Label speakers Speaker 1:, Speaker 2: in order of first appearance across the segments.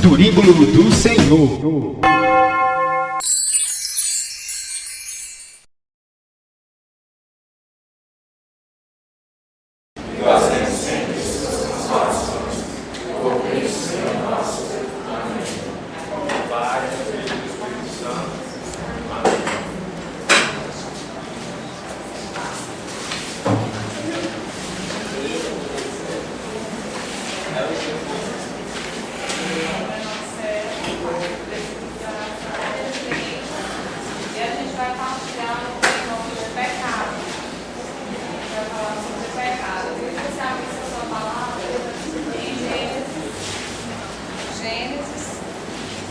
Speaker 1: Turíbulo do Senhor.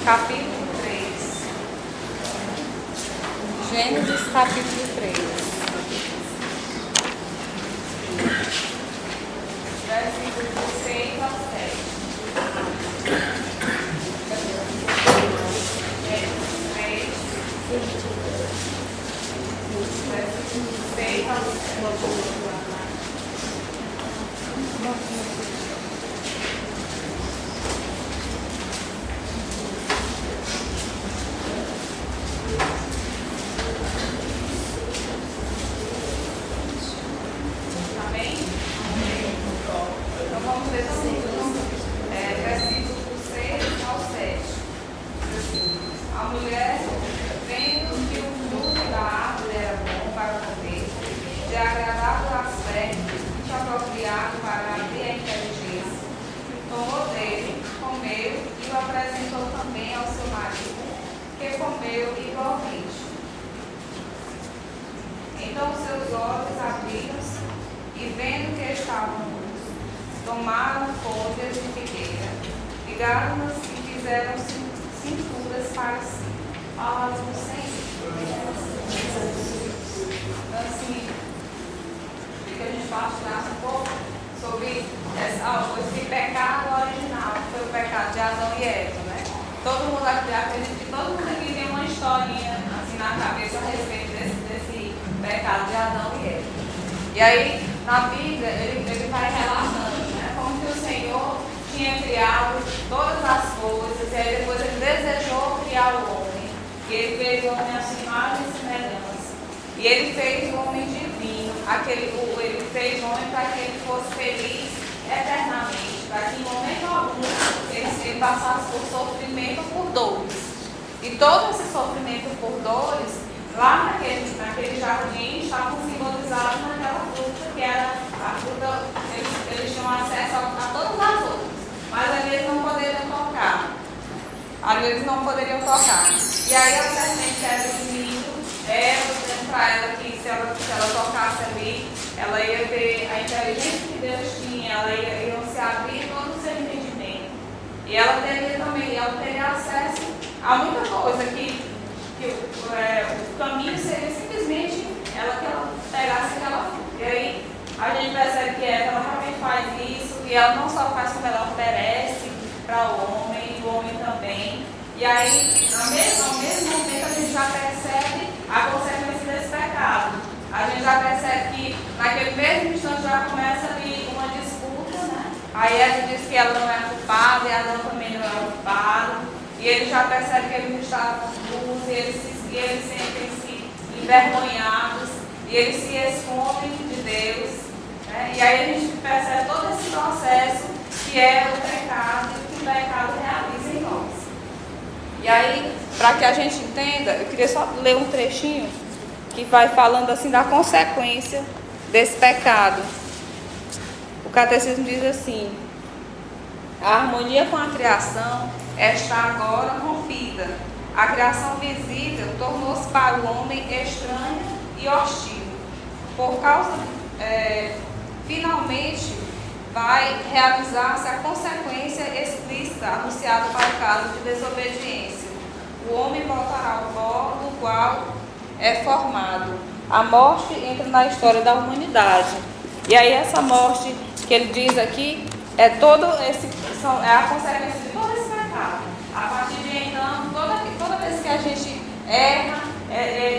Speaker 2: Capítulo 3. Gênesis capítulo 3. Versículos 6 ao 7. Gênesis 3. Versículos 6 ao 7. Então os seus olhos abriram-se e, vendo que estavam nus, tomaram folhas de figueira, ligaram-nas e fizeram cinturas para si. Palavra do Senhor. Então, assim, que a gente falasse um pouco sobre esse pecado original, que foi o pecado de Adão e Eva, né? Todo mundo acredita que todo mundo aqui tem uma historinha assim na cabeça a respeito desse pecado de Adão e Eva. E aí, na Bíblia, ele vai relatando, né, como que o Senhor tinha criado todas as coisas, e aí depois ele desejou criar o homem. E ele fez o homem à sua imagem e semelhança. E ele fez o homem divino, ele fez o homem para que ele fosse feliz eternamente, para que em momento algum ele passasse por sofrimento, por dores. E todo esse sofrimento por dores, lá naquele jardim, estavam simbolizados naquela fruta, que era a fruta, eles tinham acesso a todas as outras, mas ali eles não poderiam tocar. E aí a serpente era do inimigo, dizendo para ela que se ela tocasse ali, ela ia ver a inteligência que Deus tinha, ela ia se abrir todo o seu entendimento. E ela teria acesso a muita coisa que o caminho seria simplesmente que ela pegasse aquela fruta. E aí a gente percebe que ela realmente faz isso, e ela não só faz como ela oferece para o homem, e o homem também. E aí, ao mesmo momento, a gente já percebe a consequência desse pecado. A gente já percebe que naquele mesmo instante já começa ali uma disputa, né? Aí ela diz que ela não é culpada, e Adão também não é culpado. E ele já percebe que eles estavam nus, e eles sentem-se envergonhados, e eles se escondem de Deus, né? E aí a gente percebe todo esse processo que é o pecado, e que o pecado realiza em nós. E aí, para que a gente entenda, eu queria só ler um trechinho que vai falando assim da consequência desse pecado. O catecismo diz assim: a harmonia com a criação está agora rompida. A criação visível tornou-se para o homem estranha e hostil. Por causa, finalmente, vai realizar-se a consequência explícita anunciada para o caso de desobediência. O homem voltará ao pó do qual é formado. A morte entra na história da humanidade. E aí essa morte que ele diz aqui é a consequência de todo esse pecado. A partir de então, toda vez que a gente erra,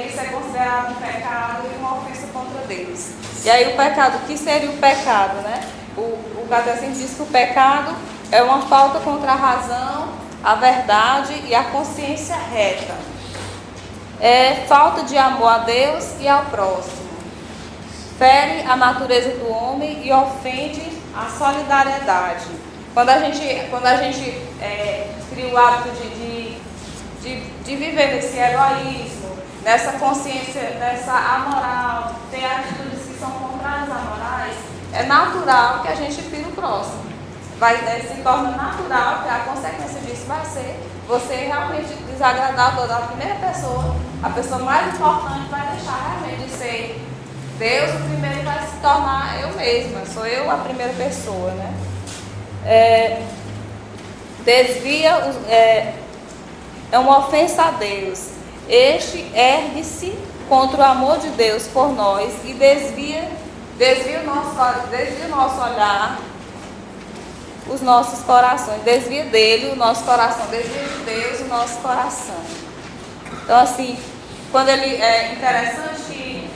Speaker 2: isso é considerado um pecado e uma ofensa contra Deus. E aí o pecado, o que seria o pecado, né? O catecismo diz que o pecado é uma falta contra a razão, a verdade e a consciência reta. É falta de amor a Deus e ao próximo. Fere a natureza do homem e ofende a solidariedade. Quando a gente cria o hábito de viver nesse egoísmo, nessa consciência, nessa amoral, tem atitudes que são contrárias à morais, é natural que a gente fira o próximo. Se torna natural que a consequência disso vai ser você realmente desagradar toda a primeira pessoa, a pessoa mais importante vai deixar realmente de ser Deus, o primeiro vai se tornar eu mesma, sou eu a primeira pessoa, né? É uma ofensa a Deus. Este ergue-se contra o amor de Deus por nós e desvia o nosso olhar, os nossos corações, desvia dele o nosso coração, desvia de Deus o nosso coração. Então, assim, é interessante que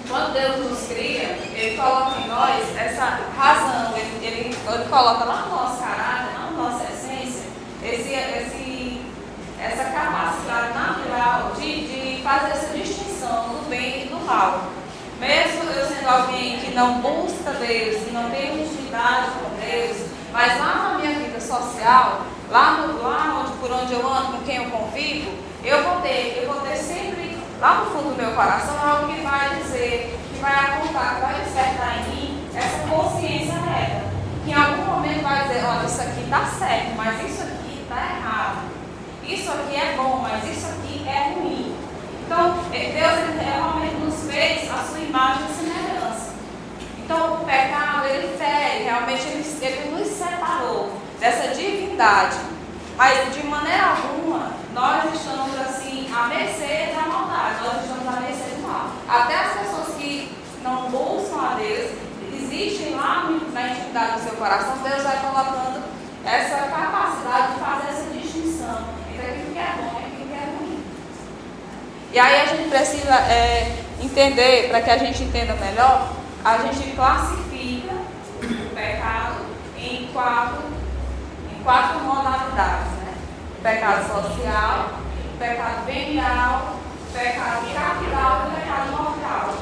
Speaker 2: quando Deus nos cria, Ele coloca em nós essa razão, Ele coloca lá no nosso caráter, lá na nossa essência, essa capacidade natural de fazer essa distinção do bem e do mal. Mesmo eu sendo alguém que não busca Deus, que não tem intimidade com Deus, mas lá na minha vida social, por onde eu ando, com quem eu convivo, eu vou ter sempre, lá no fundo do meu coração, algo que vai dizer, que vai apontar, que vai despertar em mim essa consciência reta. Que em algum momento vai dizer, olha, isso aqui está certo, mas isso aqui está errado. Isso aqui é bom, mas isso aqui é ruim. Então, Deus realmente nos fez a sua imagem e semelhança. Então, o pecado, ele fere, realmente ele nos separou dessa divindade. Mas, de maneira alguma, nós estamos, assim, à mercê da maldade, nós estamos à mercê do mal. Até as pessoas que não buscam a Deus, existem lá na intimidade do seu coração, Deus vai colocando essa capacidade de fazer essa distinção entre aquilo que é bom e aquilo que é ruim. E aí a gente precisa entender, para que a gente entenda melhor, a gente classifica o pecado em quatro modalidades, né? O pecado social, o pecado venial, o pecado capital e o pecado mortal.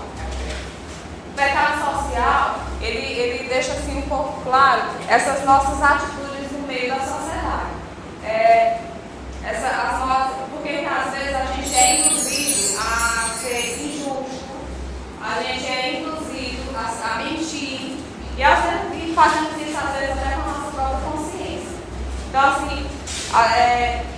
Speaker 2: O pecado social, ele deixa assim um pouco claro essas nossas atitudes no meio da sociedade. Porque às vezes a gente é induzido a ser injusto, a gente é induzido a mentir, e fazemos isso às vezes até com a nossa própria consciência. Então, assim,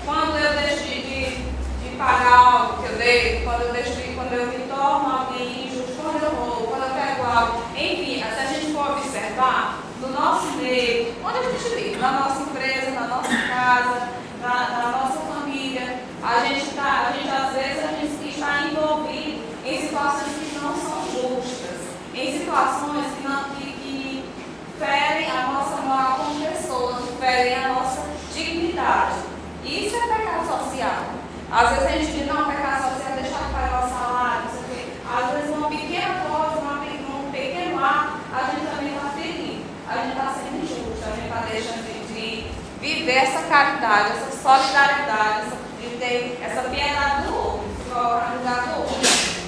Speaker 2: quando eu deixo de pagar algo que eu devo, quando eu me torno alguém injusto, quando eu roubo, quando eu pego algo, enfim, se a gente for observar, no nosso meio, onde a gente vive, na nossa empresa, na nossa casa, na nossa família, a gente às vezes está envolvido em situações que não são justas, em situações que ferem a nossa moral como pessoas, que ferem a nossa dignidade. Isso é pecado social. Às vezes a gente diz, não, pecado social é deixar de pagar o salário, não sei o quê. Às vezes uma pequena coisa, um pequeno ato, a gente também está ferindo. A gente está sendo injusto, a gente está deixando de viver essa caridade, essa solidariedade, de ter essa piedade do outro, de colocar no lugar do outro.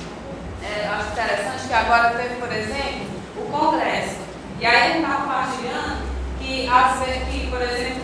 Speaker 2: Acho interessante que agora teve, por exemplo, o Congresso. E aí a gente está compartilhando que, às vezes, por exemplo,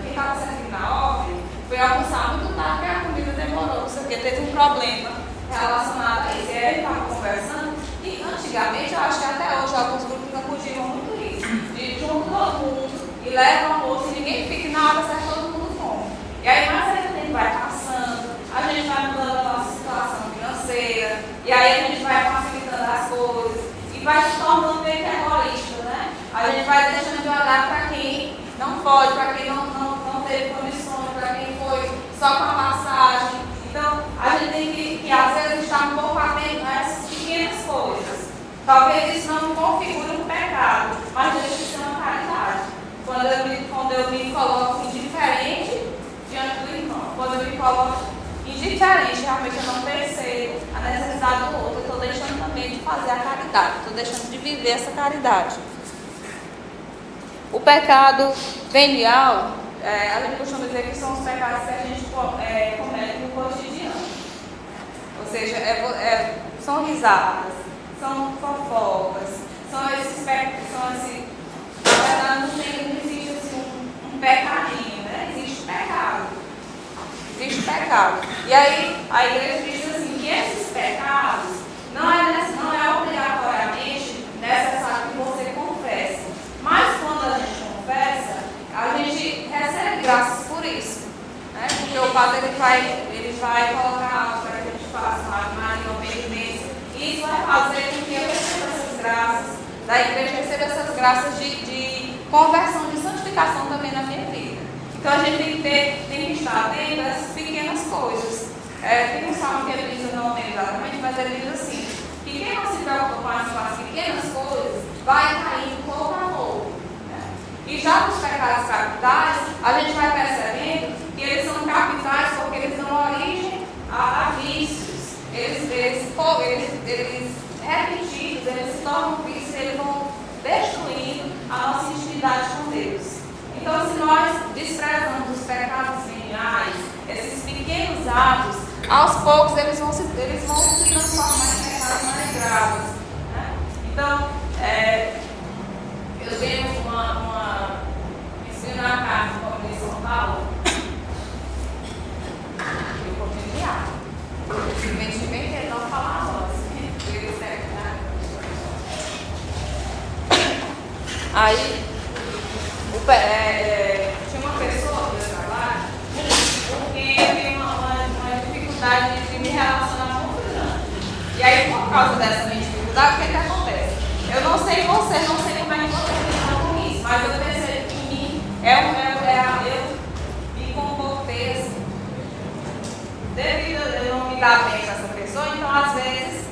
Speaker 2: quem estava servindo na obra foi almoçar muito tarde, porque a comida demorou, não sei o que, teve um problema relacionado a isso. E aí a gente estava conversando, e antigamente, eu acho que até hoje alguns grupos não curtiam muito isso, de junto todo mundo, e leva o almoço e ninguém fica, e na hora certa todo mundo come. E aí mais ainda o tempo vai passando, a gente vai mudando a nossa situação financeira, e aí a gente vai facilitando as coisas, e vai se tornando meio que egoísta, né? A gente vai deixando de olhar para quem não pode, para quem não teve condições, para quem foi só com a passagem. Então, a gente tem que às vezes estar um pouco atento a essas pequenas coisas. Talvez isso não configure um pecado, mas deixa de ser uma caridade. Quando eu me coloco indiferente diante do irmão, quando eu me coloco indiferente, realmente eu não percebo a necessidade do outro, eu estou deixando também de fazer a caridade, estou deixando de viver essa caridade. O pecado venial a gente costuma dizer que são os pecados que a gente comete no cotidiano. Ou seja, são risadas, são fofocas, são esses na verdade não existe assim, um pecadinho, né? Existe pecado. Existe pecado. E aí a igreja diz assim, que esses pecados não é obrigatoriamente necessário que você confesse. Mas quando a gente confessa, a gente recebe graças por isso. Né? Porque o padre ele vai colocar algo para que a gente faça uma penitência. E isso vai fazer com que eu receba essas graças, da igreja receba essas graças de conversão, de santificação também na minha vida. Então a gente tem que estar atento a essas pequenas coisas. Tem um salmo que ele diz, eu não lembro exatamente, mas ele diz assim, que quem não se preocupa com as pequenas coisas vai caindo pouco a pouco. Né? E já nos pecados capitais, a gente vai percebendo que eles são capitais porque eles dão origem a vícios. Eles repetidos, eles se tornam vícios, eles vão destruindo a nossa intimidade com Deus. Então, se nós desprezamos os pecados veniais, esses pequenos atos, aos poucos eles vão se transformar em pecados mais graves. Né? Então, eu tenho ensino na casa do Comunidade de São Paulo, eu vou me enviar. Simplesmente bem que não falar a voz. Aí, tinha uma pessoa no meu trabalho porque eu tinha uma dificuldade de me relacionar muito grande. E aí, por causa dessa minha dificuldade, o que acontece? Eu não sei você, não sei como é que você lidar com isso, mas eu pensei que em mim, eu me comportei assim. Devido a eu não me dar bem com essa pessoa, então às vezes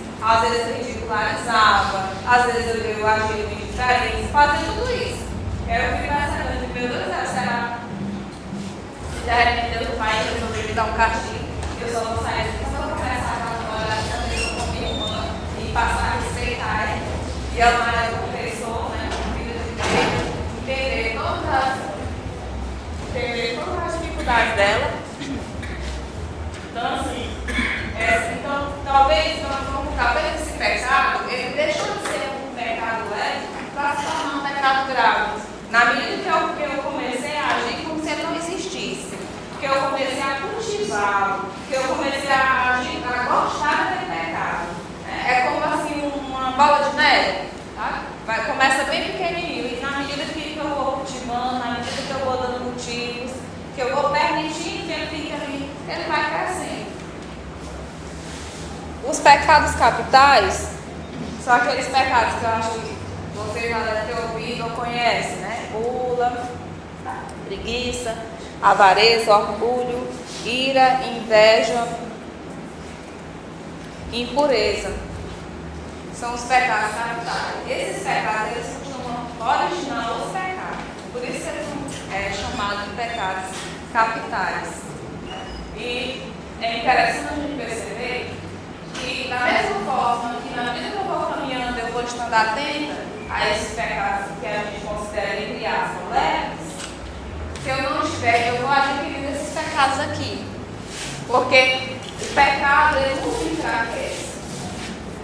Speaker 2: eu ridicularizava, às vezes eu agia muito diferente, fazia tudo isso. Eu fui pensando, meu Deus do céu, será que de repente Deus vai resolver me dar um castigo? Eu só vou sair daqui, só vou começar a olhar essa pessoa com minha irmã e passar a respeitar ela e amar ela como pessoa, né, como filha de Deus, entender todas as dificuldades dela. Então, assim, talvez esse pecado, ele deixou de ser um pecado leve para se tornar um pecado grave. Na medida que eu comecei a agir como se ele não existisse, que eu comecei a cultivá-lo, que eu comecei a agir, a gostar daquele pecado. É como assim uma bola de neve, tá? Começa bem pequenininho e na medida que eu vou cultivando, na medida que eu vou dando motivos, que eu vou permitindo que ele fique ali, ele vai crescendo. Os pecados capitais são aqueles pecados que eu acho que você já deve ter ouvido ou conhece, né? Gula, preguiça, avareza, orgulho, ira, inveja, impureza. São os pecados capitais. Esses pecados, eles costumam originar os pecados. Por isso eles são chamados de pecados capitais. E é interessante a gente perceber que, da mesma forma que na vida que eu vou caminhando, eu vou estando atenta a esses pecados que a gente considera, entre aspas, leves, se eu não estiver, eu vou adquirindo esses pecados aqui. Porque o pecado, ele não se enfraquece.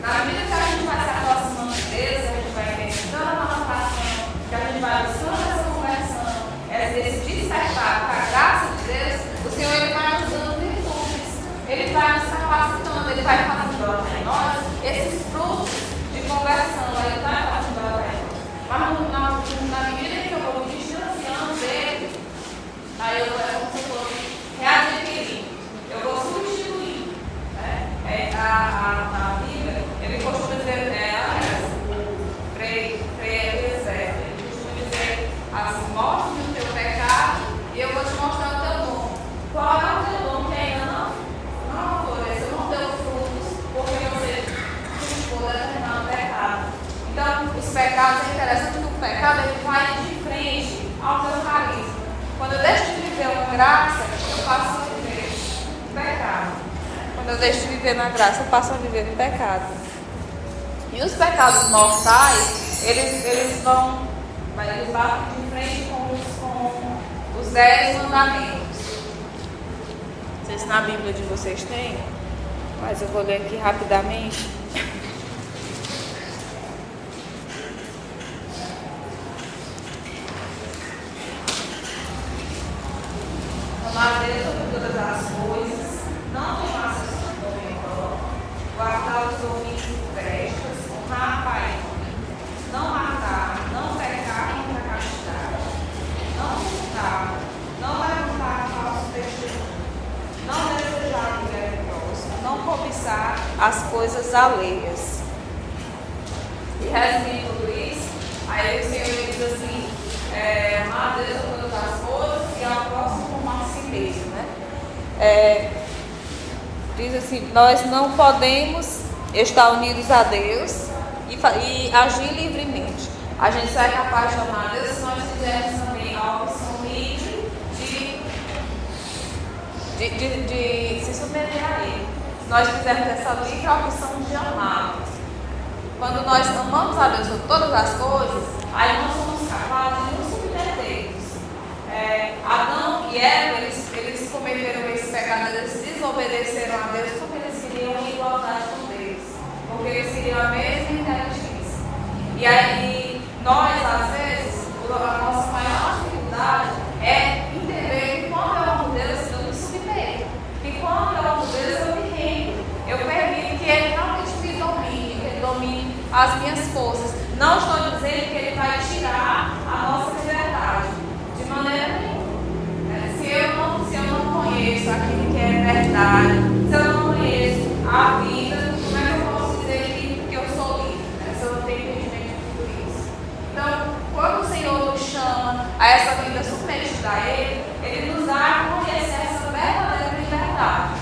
Speaker 2: Na medida que a gente vai se aproximando de Deus, a gente vai pensando na notação, que a gente vai buscando essa conversão, esse despertar para a graça de Deus, o Senhor ele vai nos dando virtudes, ele vai nos capacitando, ele vai fazendo em nós esses frutos de conversão, ele vai fazendo mas na medida que eu vou me distanciando dele, aí eu vou como se fosse readquirindo, eu vou substituindo. Né? A Bíblia, ele costuma dizer, o Frei Eliezer, ele costuma dizer assim, mostre-me o teu pecado e eu vou te mostrar o teu dom. Qual é o teu dom que ainda não floresceu, não deu frutos, porque você buscou determinado pecado. Então, os pecados, é interessante que o pecado ele vai de frente ao meu carisma. Quando eu deixo de viver uma graça, eu passo a viver um pecado. Quando eu deixo de viver na graça, eu passo a viver um pecado. E os pecados mortais, eles batem de frente com os 10 mandamentos. Não sei se na Bíblia de vocês tem, mas eu vou ler aqui rapidamente. Amar Deus sobre todas as coisas, não tomar seus compromissos, guardar os ouvidos e festas, honrar pai e mãe, não matar, não pecar contra a castidade, não furtar, não levantar falso testemunho, não desejar o próximo, não cobiçar as coisas alheias. E resumindo tudo isso, aí o Senhor diz assim, amar Deus sobre todas as coisas e ao próximo como a si mesmo, né? Diz assim, nós não podemos estar unidos a Deus e agir livremente. A gente só é capaz de amar a Deus se nós fizermos também a opção livre de se submeter a Ele. Se nós fizermos essa livre opção de amar. Quando nós amamos a Deus sobre todas as coisas, aí nós somos capazes de nos submetermos. Adão e Eva, eles cometeram esse pecado, eles desobedeceram a Deus porque eles queriam igualdade com Deus, porque eles queriam a mesma inteligência. E aí, nós, às vezes, a nossa maior dificuldade é entender que quando eu amo Deus, eu me submeto. Que quando eu amo Deus, eu me rendo. Eu permito que Ele realmente me domine, que Ele domine as minhas forças. Não estou dizendo que Ele vai tirar a nossa liberdade, de maneira nenhuma. Se eu não conheço aquilo que é verdade, se eu não conheço a vida, como é que eu posso dizer que eu sou livre? Se eu não tenho entendimento de tudo isso. Então, quando o Senhor nos chama a essa vida submetida a Ele nos dá a conhecer essa verdadeira liberdade.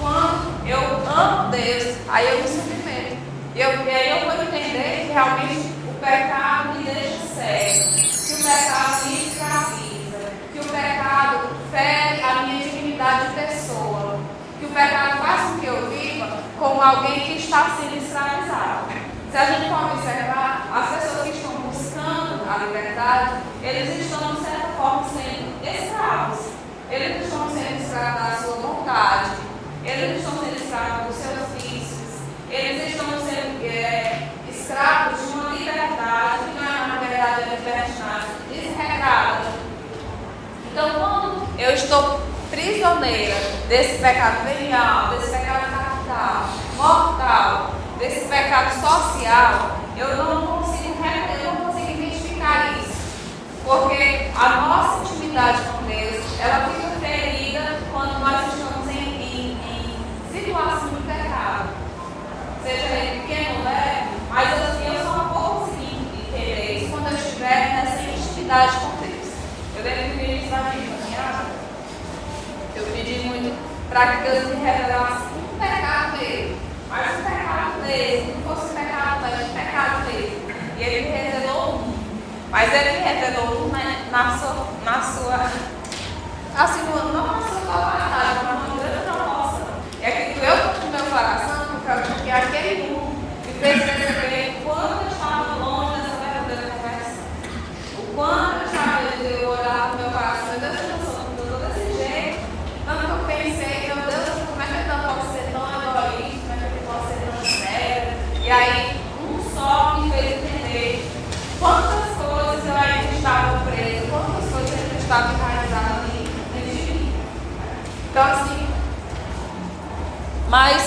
Speaker 2: Quando eu amo Deus, aí eu me submeto. E aí eu vou entender que realmente o pecado me deixa cego, que o pecado me escraviza, que o pecado fere a minha dignidade de pessoa, que o pecado faz com que eu viva como alguém que está sendo escravizado. Se a gente for observar, as pessoas que estão buscando a liberdade, eles estão, de certa forma, sendo escravos. Eles estão sendo escravos da sua vontade, eles estão sendo escravos dos seus vícios, eles estão sendo escravos de uma liberdade que não é, na verdade, a liberdade desregrada. Então, quando eu estou prisioneira desse pecado venial, desse pecado capital, mortal, desse pecado social, eu não consigo identificar isso. Porque a nossa intimidade com Deus, ela fica ferida quando nós estamos em situação de pecado. Seja ele pequeno ou leve, mas assim, eu só vou conseguir entender isso quando eu estiver nessa intimidade com Deus. Eu lembro que no início da minha caminhada, eu pedi muito para que Deus me revelasse um pecado dele, mas um pecado dele, não fosse um pecado dele. E ele me revelou um, mas ele me revelou um na sua assim, não na sua totalidade, mas uma grande proposta. É que doeu no meu coração, porque aquele um me fez perceber o quanto eu estava longe dessa verdadeira conversão. O quanto eu estava de olhar para o meu coração, meu Deus, eu estou desse jeito. Tanto que eu pensei, meu Deus, como é que eu posso ser tão egoísta, como é que eu posso ser tão sério? E aí, um só me fez entender quantas coisas eu ainda estava presa, quantas coisas eu ainda estava enraizadas dentro de mim. Então, assim, mas,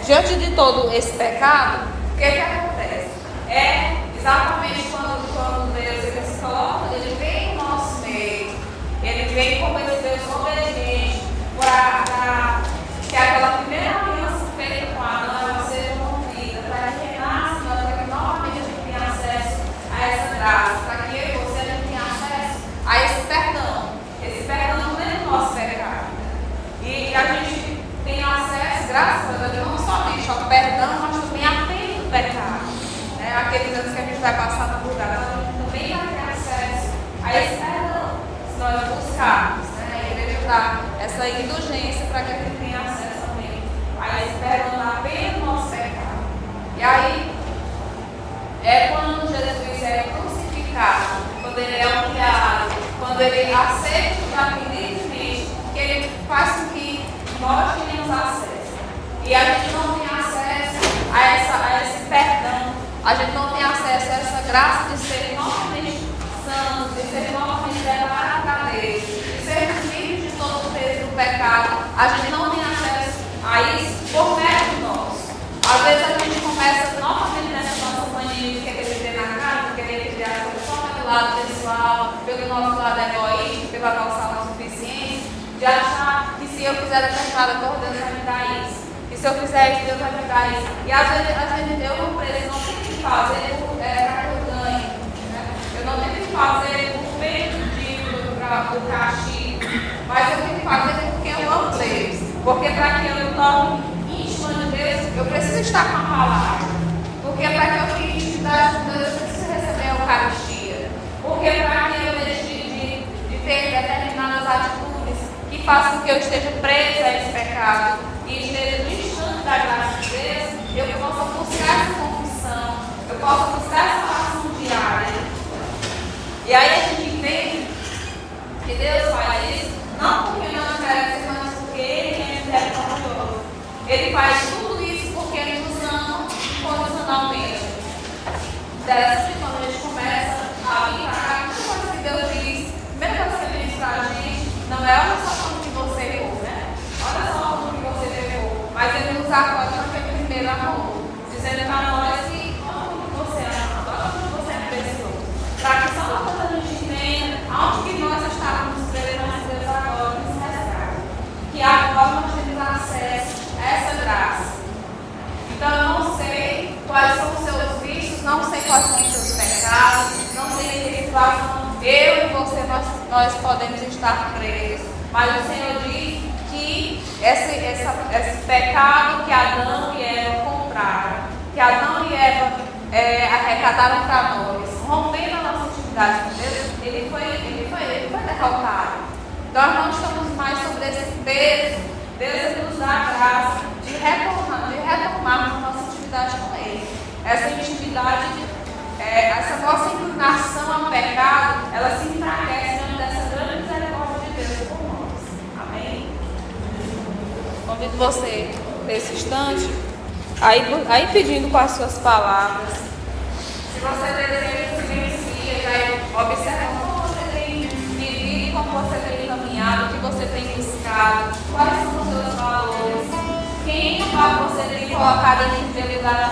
Speaker 2: diante de todo esse pecado, o que acontece? É exatamente quando Deus ele se coloca, ele vem no nosso meio, ele vem como esse Deus obediente, para que aquela primeira aliança feita com Adão ela seja rompida, para que renasça, para que novamente a gente tenha acesso a essa graça, para que eu e você tenha acesso a esse perdão. Esse perdão não é do nosso pecado. E a gente tem acesso, graças a Deus, não somente ao perdão, mas também a pena do pecado. Aqueles anos que a gente vai passar na purgatório, a gente também vai ter acesso a esse perdão, se nós buscarmos. A igreja dá essa indulgência para que a gente tenha acesso também a esse perdão da pena do nosso pecado. E aí, quando Jesus é crucificado, quando ele é humilhado, quando quando Ele aceita rapidamente, que Ele faz com que nós tenhamos acesso. E a gente não tem acesso a esse perdão, a gente não tem acesso a essa graça de ser novamente santos, de ser novamente preparados para Deus, de ser livres de todo o peso do pecado. A gente não tem acesso a isso por mérito nosso. Às vezes a gente começa novamente nessa nossa mania de querer viver na casa, de querer viver as coisas só pelo lado pessoal, pelo nosso lado egoísta, pela nossa autossuficiência, de achar que se eu fizer determinada coisa, Deus vai me dar isso. E se eu fizer isso, Deus vai me dar isso. E às vezes eu não preciso, não tenho que fazer para que eu ganhe. Né? Eu não tenho que fazer por meio do dívida, para o castigo, mas eu tenho que fazer porque eu amo Deus. Porque para que eu me torne íntima de Deus, eu preciso estar com a palavra. Porque para que eu fique intimidade com Deus, eu preciso receber a Eucaristia. Porque para que eu deixe de ter determinadas atitudes que façam com que eu esteja presa a esse pecado e esteja distante da graça de Deus, eu possa buscar essa confissão, eu possa buscar essa oração diária. E aí a gente entende que Deus faz isso, não porque nós queremos, mas porque Ele é misericordioso. Ele faz tudo isso porque Ele nos ama incondicionalmente. Interessante quando a gente começa a vir para cá, muita coisa que Deus diz, a primeira coisa que Ele diz para a gente, não é olha só como que você errou, né? Olha só como que você errou. Mas Ele nos acolhe naquele primeiro amor, dizendo para nós que olha como você é amado, olha como você é precioso. Para que só uma coisa a gente entenda, aonde que nós estávamos presos, mas Deus agora nos resgata. Que agora nós temos acesso a essa graça. Então eu não sei quais são os seus vícios, não sei quais são os seus pecados, não sei em que situação eu e você nós podemos estar presos. Mas o Senhor diz que esse pecado que Adão e Eva compraram, que Adão e Eva arrecadaram para nós, rompendo a nossa intimidade com Deus, ele foi derrotado. Nós não estamos mais sobre esse peso. Deus nos dá a graça de retomarmos a nossa intimidade com Ele. Essa intimidade, essa nossa inclinação ao pecado, ela se enfraquece diante dessa grande misericórdia de Deus por nós. Amém? Convido você, nesse instante, aí pedindo com as suas palavras. Se você deseja, silencia, já observa como você tem vivido, como você tem caminhado, o que você tem buscado, quais são os seus valores, quem você tem colocado em primeiro lugar na